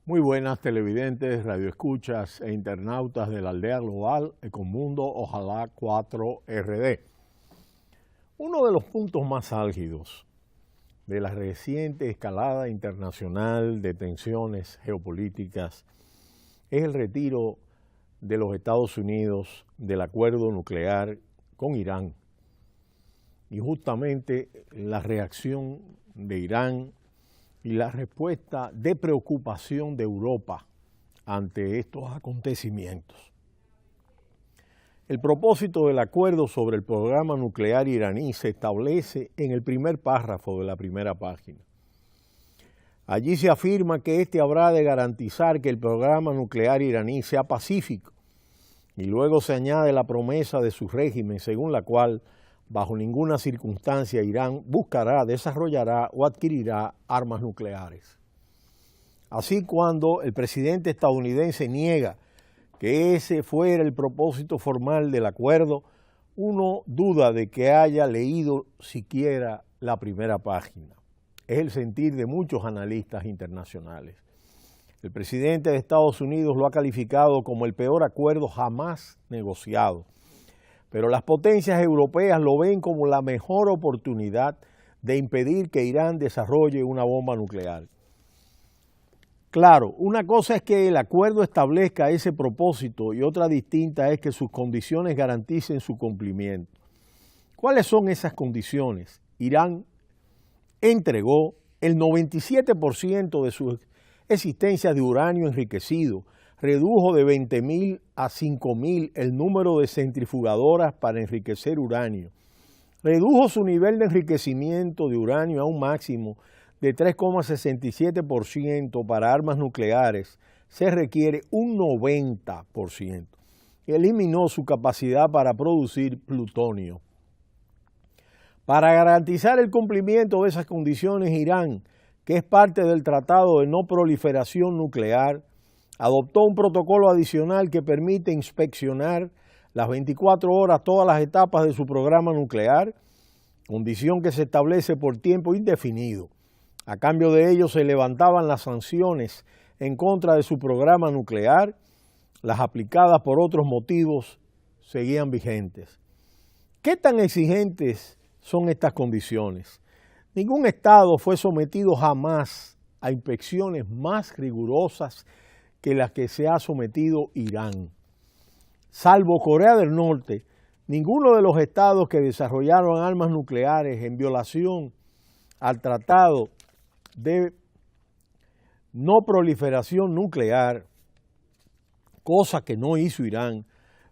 Muy buenas televidentes, radioescuchas e internautas de la aldea global Ecomundo Ojalá 4RD. Uno de los puntos más álgidos de la reciente escalada internacional de tensiones geopolíticas es el retiro de los Estados Unidos del acuerdo nuclear con Irán. Y justamente la reacción de Irán y la respuesta de preocupación de Europa ante estos acontecimientos. El propósito del acuerdo sobre el programa nuclear iraní se establece en el primer párrafo de la primera página. Allí se afirma que este habrá de garantizar que el programa nuclear iraní sea pacífico, y luego se añade la promesa de su régimen según la cual bajo ninguna circunstancia Irán buscará, desarrollará o adquirirá armas nucleares. Así, cuando el presidente estadounidense niega que ese fuera el propósito formal del acuerdo, uno duda de que haya leído siquiera la primera página. Es el sentir de muchos analistas internacionales. El presidente de Estados Unidos lo ha calificado como el peor acuerdo jamás negociado. Pero las potencias europeas lo ven como la mejor oportunidad de impedir que Irán desarrolle una bomba nuclear. Claro, una cosa es que el acuerdo establezca ese propósito y otra distinta es que sus condiciones garanticen su cumplimiento. ¿Cuáles son esas condiciones? Irán entregó el 97% de su existencia de uranio enriquecido, redujo de 20.000 a 5.000 el número de centrifugadoras para enriquecer uranio, redujo su nivel de enriquecimiento de uranio a un máximo de 3,67%, para armas nucleares se requiere un 90%, y eliminó su capacidad para producir plutonio. Para garantizar el cumplimiento de esas condiciones, Irán, que es parte del Tratado de No Proliferación Nuclear, adoptó un protocolo adicional que permite inspeccionar las 24 horas todas las etapas de su programa nuclear, condición que se establece por tiempo indefinido. A cambio de ello se levantaban las sanciones en contra de su programa nuclear, las aplicadas por otros motivos seguían vigentes. ¿Qué tan exigentes son estas condiciones? Ningún Estado fue sometido jamás a inspecciones más rigurosas que las que se ha sometido Irán. Salvo Corea del Norte, ninguno de los estados que desarrollaron armas nucleares en violación al Tratado de No Proliferación Nuclear, cosa que no hizo Irán,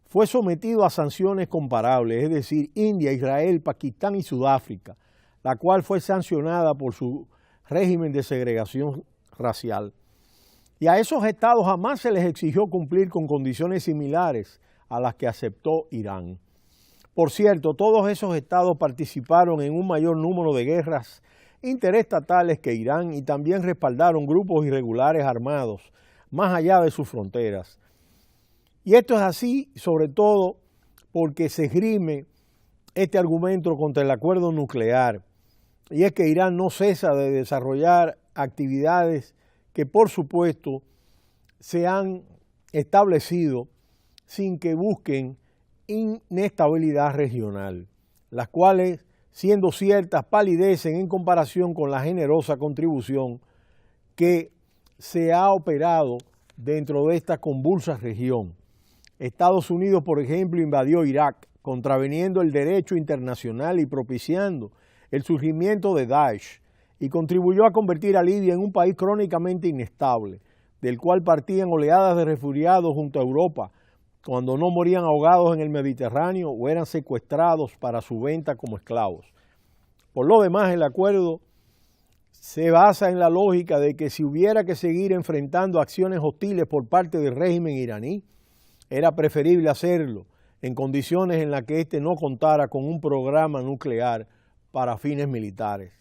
fue sometido a sanciones comparables, es decir, India, Israel, Pakistán y Sudáfrica, la cual fue sancionada por su régimen de segregación racial. Y a esos estados jamás se les exigió cumplir con condiciones similares a las que aceptó Irán. Por cierto, todos esos estados participaron en un mayor número de guerras interestatales que Irán y también respaldaron grupos irregulares armados más allá de sus fronteras. Y esto es así sobre todo porque se esgrime este argumento contra el acuerdo nuclear, y es que Irán no cesa de desarrollar actividades que por supuesto se han establecido sin que busquen inestabilidad regional, las cuales, siendo ciertas, palidecen en comparación con la generosa contribución que se ha operado dentro de esta convulsa región. Estados Unidos, por ejemplo, invadió Irak, contraveniendo el derecho internacional y propiciando el surgimiento de Daesh, y contribuyó a convertir a Libia en un país crónicamente inestable, del cual partían oleadas de refugiados junto a Europa, cuando no morían ahogados en el Mediterráneo o eran secuestrados para su venta como esclavos. Por lo demás, el acuerdo se basa en la lógica de que si hubiera que seguir enfrentando acciones hostiles por parte del régimen iraní, era preferible hacerlo en condiciones en las que éste no contara con un programa nuclear para fines militares.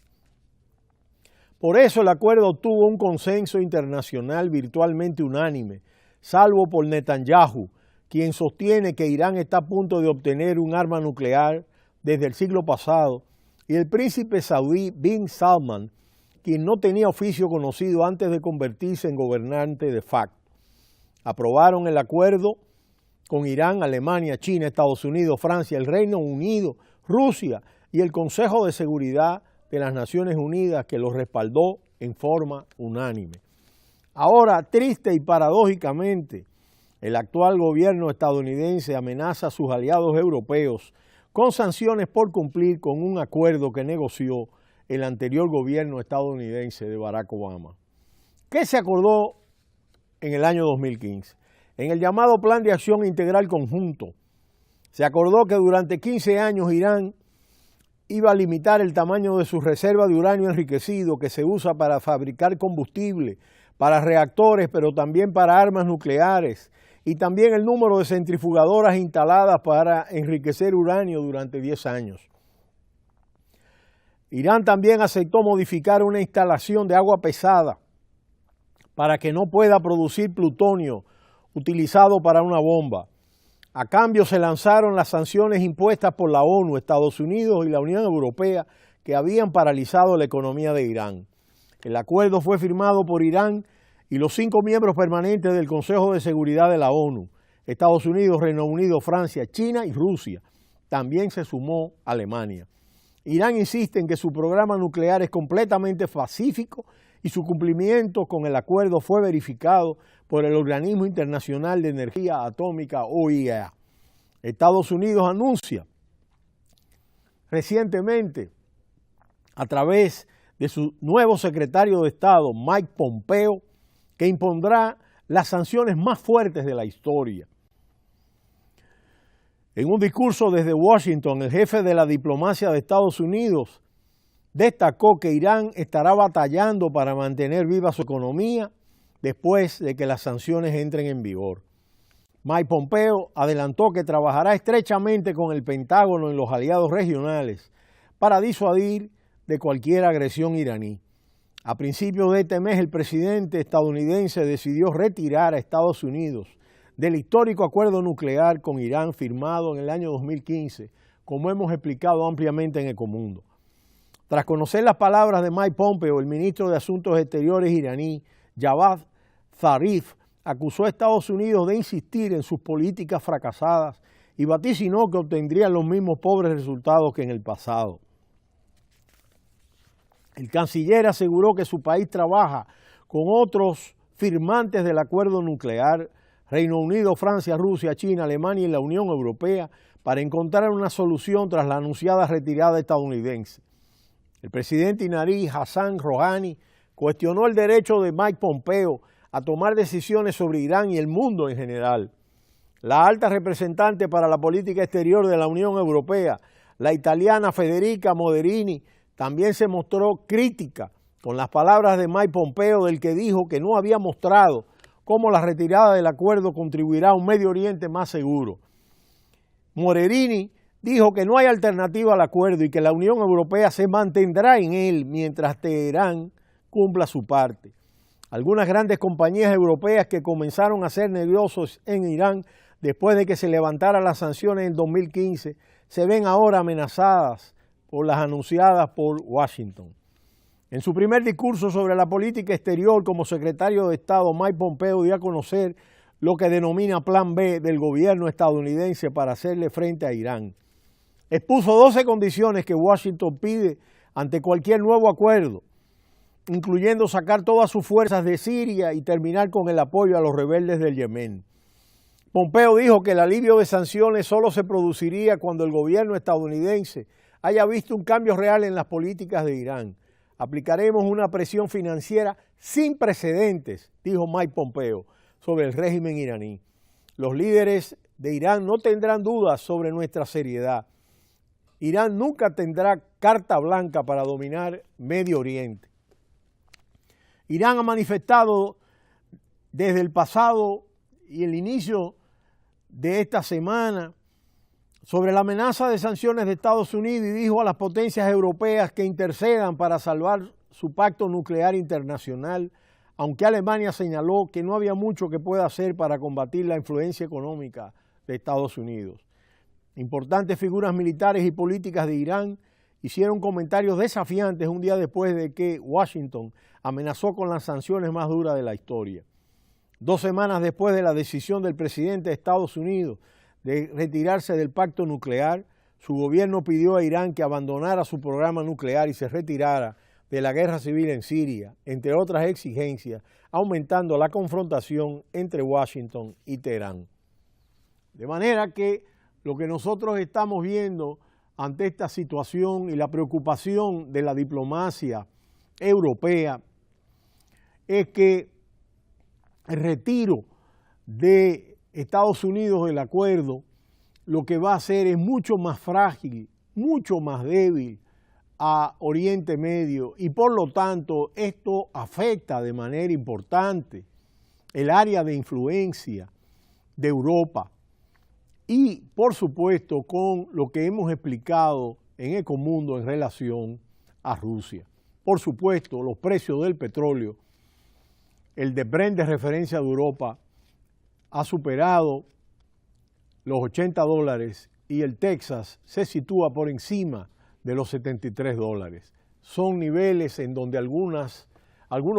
Por eso el acuerdo obtuvo un consenso internacional virtualmente unánime, salvo por Netanyahu, quien sostiene que Irán está a punto de obtener un arma nuclear desde el siglo pasado, y el príncipe saudí bin Salman, quien no tenía oficio conocido antes de convertirse en gobernante de facto. Aprobaron el acuerdo con Irán, Alemania, China, Estados Unidos, Francia, el Reino Unido, Rusia y el Consejo de Seguridad de las Naciones Unidas, que lo respaldó en forma unánime. Ahora, triste y paradójicamente, el actual gobierno estadounidense amenaza a sus aliados europeos con sanciones por cumplir con un acuerdo que negoció el anterior gobierno estadounidense de Barack Obama. ¿Qué se acordó en el año 2015? En el llamado Plan de Acción Integral Conjunto, se acordó que durante 15 años Irán iba a limitar el tamaño de su reserva de uranio enriquecido que se usa para fabricar combustible, para reactores, pero también para armas nucleares, y también el número de centrifugadoras instaladas para enriquecer uranio durante 10 años. Irán también aceptó modificar una instalación de agua pesada para que no pueda producir plutonio utilizado para una bomba. A cambio se lanzaron las sanciones impuestas por la ONU, Estados Unidos y la Unión Europea que habían paralizado la economía de Irán. El acuerdo fue firmado por Irán y los 5 miembros permanentes del Consejo de Seguridad de la ONU, Estados Unidos, Reino Unido, Francia, China y Rusia. También se sumó Alemania. Irán insiste en que su programa nuclear es completamente pacífico y su cumplimiento con el acuerdo fue verificado por el Organismo Internacional de Energía Atómica, OIEA. Estados Unidos anuncia recientemente, a través de su nuevo secretario de Estado, Mike Pompeo, que impondrá las sanciones más fuertes de la historia. En un discurso desde Washington, el jefe de la diplomacia de Estados Unidos destacó que Irán estará batallando para mantener viva su economía después de que las sanciones entren en vigor. Mike Pompeo adelantó que trabajará estrechamente con el Pentágono y los aliados regionales para disuadir de cualquier agresión iraní. A principios de este mes, el presidente estadounidense decidió retirar a Estados Unidos del histórico acuerdo nuclear con Irán firmado en el año 2015, como hemos explicado ampliamente en Ecomundo. Tras conocer las palabras de Mike Pompeo, el ministro de Asuntos Exteriores iraní, Javad Zarif, acusó a Estados Unidos de insistir en sus políticas fracasadas y vaticinó que obtendrían los mismos pobres resultados que en el pasado. El canciller aseguró que su país trabaja con otros firmantes del acuerdo nuclear, Reino Unido, Francia, Rusia, China, Alemania y la Unión Europea, para encontrar una solución tras la anunciada retirada estadounidense. El presidente iraní Hassan Rouhani cuestionó el derecho de Mike Pompeo a tomar decisiones sobre Irán y el mundo en general. La alta representante para la política exterior de la Unión Europea, la italiana Federica Mogherini, también se mostró crítica con las palabras de Mike Pompeo, del que dijo que no había mostrado cómo la retirada del acuerdo contribuirá a un Medio Oriente más seguro. Mogherini dijo que no hay alternativa al acuerdo y que la Unión Europea se mantendrá en él mientras Teherán cumpla su parte. Algunas grandes compañías europeas que comenzaron a hacer negocios en Irán después de que se levantaran las sanciones en 2015 se ven ahora amenazadas por las anunciadas por Washington. En su primer discurso sobre la política exterior como secretario de Estado, Mike Pompeo dio a conocer lo que denomina Plan B del gobierno estadounidense para hacerle frente a Irán. Expuso 12 condiciones que Washington pide ante cualquier nuevo acuerdo, incluyendo sacar todas sus fuerzas de Siria y terminar con el apoyo a los rebeldes del Yemen. Pompeo dijo que el alivio de sanciones solo se produciría cuando el gobierno estadounidense haya visto un cambio real en las políticas de Irán. Aplicaremos una presión financiera sin precedentes, dijo Mike Pompeo, sobre el régimen iraní. Los líderes de Irán no tendrán dudas sobre nuestra seriedad. Irán nunca tendrá carta blanca para dominar Medio Oriente. Irán ha manifestado desde el pasado y el inicio de esta semana sobre la amenaza de sanciones de Estados Unidos y dijo a las potencias europeas que intercedan para salvar su pacto nuclear internacional, aunque Alemania señaló que no había mucho que pueda hacer para combatir la influencia económica de Estados Unidos. Importantes figuras militares y políticas de Irán hicieron comentarios desafiantes un día después de que Washington amenazó con las sanciones más duras de la historia. 2 semanas después de la decisión del presidente de Estados Unidos de retirarse del pacto nuclear, su gobierno pidió a Irán que abandonara su programa nuclear y se retirara de la guerra civil en Siria, entre otras exigencias, aumentando la confrontación entre Washington y Teherán. De manera que lo que nosotros estamos viendo ante esta situación y la preocupación de la diplomacia europea es que el retiro de Estados Unidos del acuerdo lo que va a hacer es mucho más frágil, mucho más débil a Oriente Medio y por lo tanto esto afecta de manera importante el área de influencia de Europa y por supuesto con lo que hemos explicado en Ecomundo en relación a Rusia. Por supuesto los precios del petróleo, el de Brent de referencia de Europa ha superado los $80 y el Texas se sitúa por encima de los $73. Son niveles en donde algunos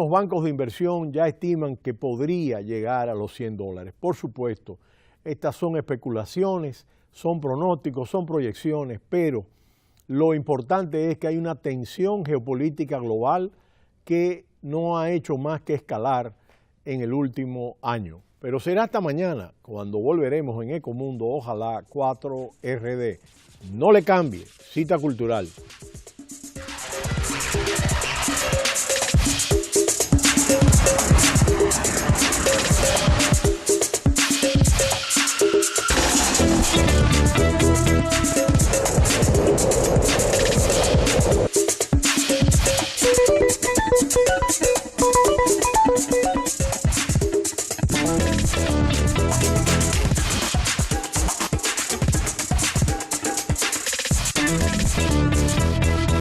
bancos de inversión ya estiman que podría llegar a los $100. Por supuesto, estas son especulaciones, son pronósticos, son proyecciones, pero lo importante es que hay una tensión geopolítica global que no ha hecho más que escalar en el último año. Pero será hasta mañana cuando volveremos en Ecomundo, ojalá 4RD. No le cambie, cita cultural.